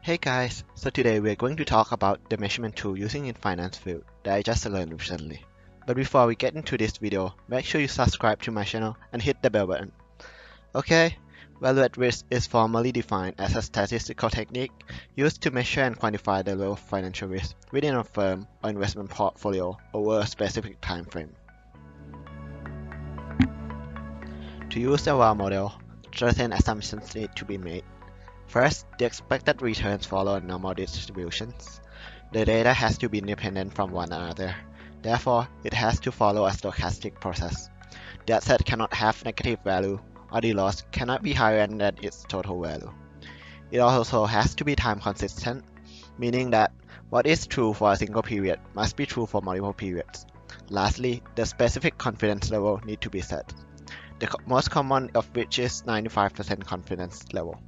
Hey guys, so today we're going to talk about the measurement tool using in finance field that I just learned recently. But before we get into this video, make sure you subscribe to my channel and hit the bell button. Okay, value at risk is formally defined as a statistical technique used to measure and quantify the level of financial risk within a firm or investment portfolio over a specific time frame. To use the VAR model, certain assumptions need to be made. First, the expected returns follow normal distributions. The data has to be independent from one another. Therefore, it has to follow a stochastic process. The asset cannot have negative value, or the loss cannot be higher than its total value. It also has to be time consistent, meaning that what is true for a single period must be true for multiple periods. Lastly, the specific confidence level need to be set, the most common of which is 95% confidence level.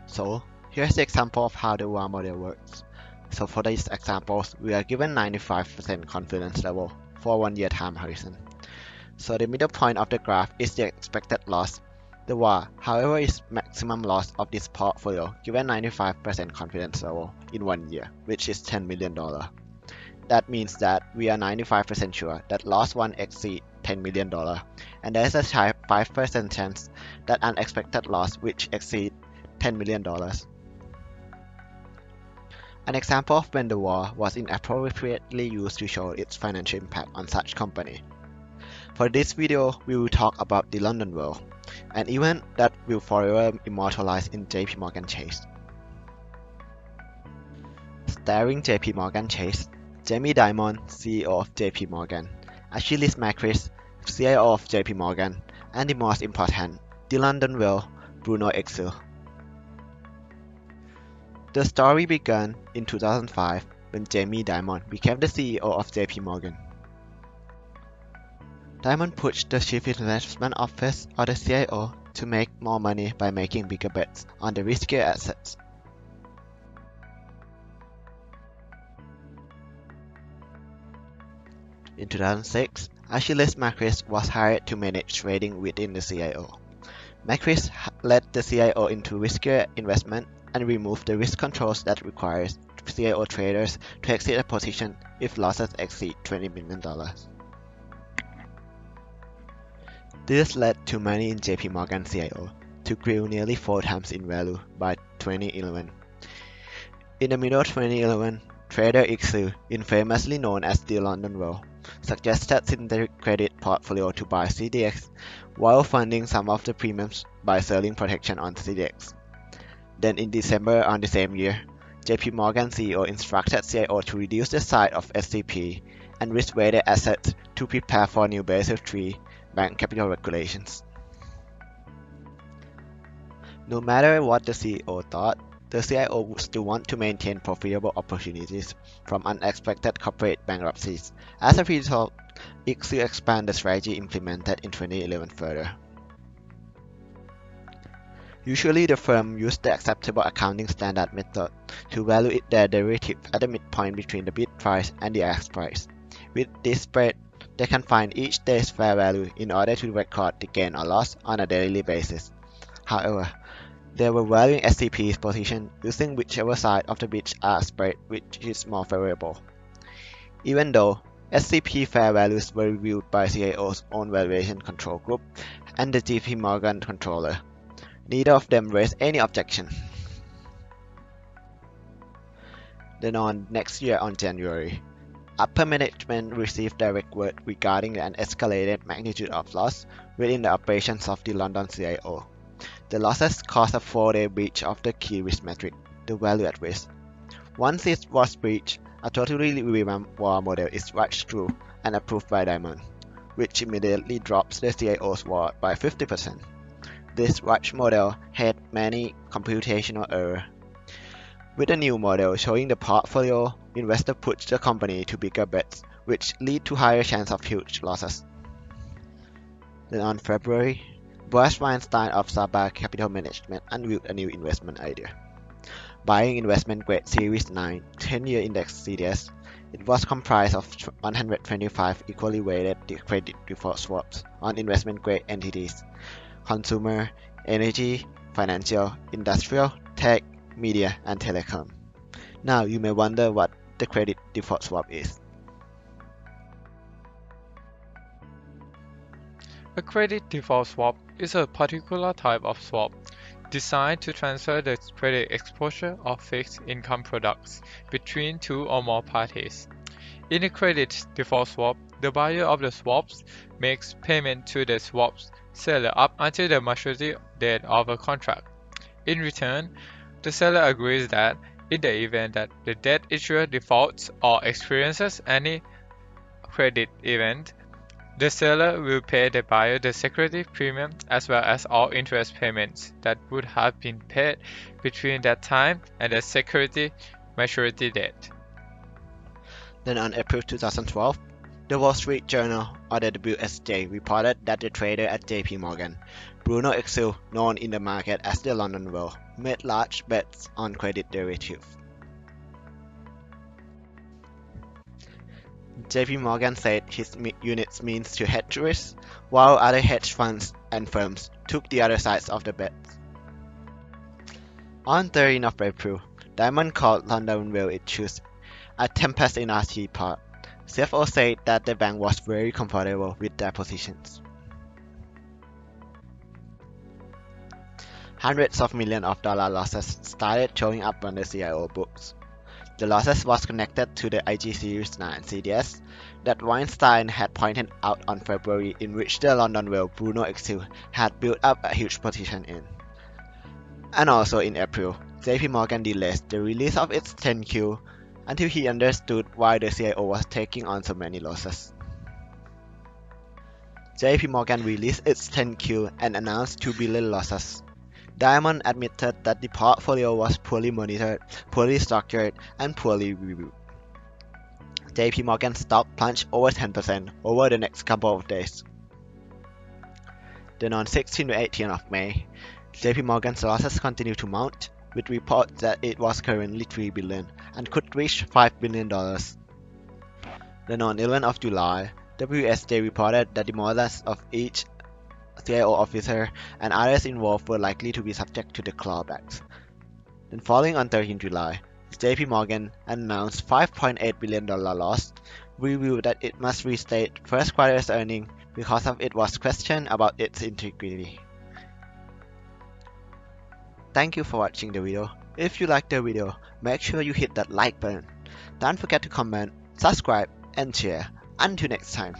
So, here's the example of how the VAR model works. So for these examples, we are given 95% confidence level for a 1 year time horizon. So the middle point of the graph is the expected loss. The VAR, however, is maximum loss of this portfolio given 95% confidence level in 1 year, which is $10 million. That means that we are 95% sure that loss 1 exceeds $10 million, and there is a 5% chance that unexpected loss which exceeds $10 million. An example of when the VAR was inappropriately used to show its financial impact on such company. For this video, we will talk about the London Whale, an event that will forever immortalize in JP Morgan Chase. Starring JP Morgan Chase, Jamie Dimon, CEO of JP Morgan, Achilles Macris, CIO of JP Morgan, and the most important, the London Whale, Bruno Exel. The story began in 2005 when Jamie Dimon became the CEO of JP Morgan. Dimon pushed the Chief Investment Office or the CIO to make more money by making bigger bets on the riskier assets. In 2006, Achilles Macris was hired to manage trading within the CIO. Macris led the CIO into riskier investment and remove the risk controls that requires CIO traders to exit a position if losses exceed $20 million. This led to money in JP Morgan CIO to grow nearly 4 times in value by 2011. In the middle of 2011, trader Exel, infamously known as the London Whale, suggested synthetic credit portfolio to buy CDX while funding some of the premiums by selling protection on CDX. Then in December on the same year, JP Morgan CEO instructed CIO to reduce the size of SCP and risk-weighted assets to prepare for new Basel III bank capital regulations. No matter what the CEO thought, the CIO would still want to maintain profitable opportunities from unexpected corporate bankruptcies. As a result, Exel expanded the strategy implemented in 2011 further. Usually the firm used the acceptable accounting standard method to value their derivative at the midpoint between the bid price and the ask price. With this spread, they can find each day's fair value in order to record the gain or loss on a daily basis. However, they were valuing SCP's position using whichever side of the bid-ask spread which is more favorable. Even though SCP fair values were reviewed by CIO's own valuation control group and the JP Morgan controller, neither of them raised any objection. Then on next year on January, upper management received direct word regarding an escalated magnitude of loss within the operations of the London CIO. The losses caused a 4-day breach of the key risk metric, the value at risk. Once it was breached, a totally revamped VAR model is rushed through and approved by Dimon, which immediately drops the CIO's VAR by 50%. This rush model had many computational errors. With a new model showing the portfolio, investor push the company to bigger bets, which lead to higher chance of huge losses. Then on February, Boaz Weinstein of Saba Capital Management unveiled a new investment idea. Buying investment-grade Series 9 10-year index CDS, it was comprised of 125 equally weighted credit default swaps on investment-grade entities: consumer, energy, financial, industrial, tech, media, and telecom. Now you may wonder what the credit default swap is. A credit default swap is a particular type of swap designed to transfer the credit exposure of fixed income products between two or more parties. In a credit default swap, the buyer of the swaps makes payment to the swaps seller up until the maturity date of a contract. In return, the seller agrees that in the event that the debt issuer defaults or experiences any credit event, the seller will pay the buyer the security premium as well as all interest payments that would have been paid between that time and the security maturity date. Then on April 2012, the Wall Street Journal, or the WSJ, reported that the trader at JP Morgan, Bruno Exel, known in the market as the London Whale, made large bets on credit derivatives. JP Morgan said his units means to hedge risk, while other hedge funds and firms took the other sides of the bets. On 13th of April, Diamond called London Whale issues a tempest in our teapot. CFO said that the bank was very comfortable with their positions. Hundreds of millions of dollar losses started showing up on the CIO books. The losses was connected to the IG Series 9 CDS that Weinstein had pointed out on February, in which the London Whale Bruno Exel had built up a huge position in. And also in April, JP Morgan delayed the release of its 10Q until he understood why the CIO was taking on so many losses. JP Morgan released its 10Q and announced $2 billion losses. Diamond admitted that the portfolio was poorly monitored, poorly structured, and poorly reviewed. JP Morgan's stock plunged over 10% over the next couple of days. Then on 16 to 18th of May, JP Morgan's losses continued to mount, with reports that it was currently $3 billion and could reach $5 billion. Then on 11th of July, WSJ reported that the models of each CIO officer and others involved were likely to be subject to the clawbacks. Then following on 13 July, JP Morgan announced $5.8 billion loss, revealed that it must restate first quarter's earnings because of it was questioned about its integrity. Thank you for watching the video. If you liked the video, make sure you hit that like button. Don't forget to comment, subscribe, and share. Until next time.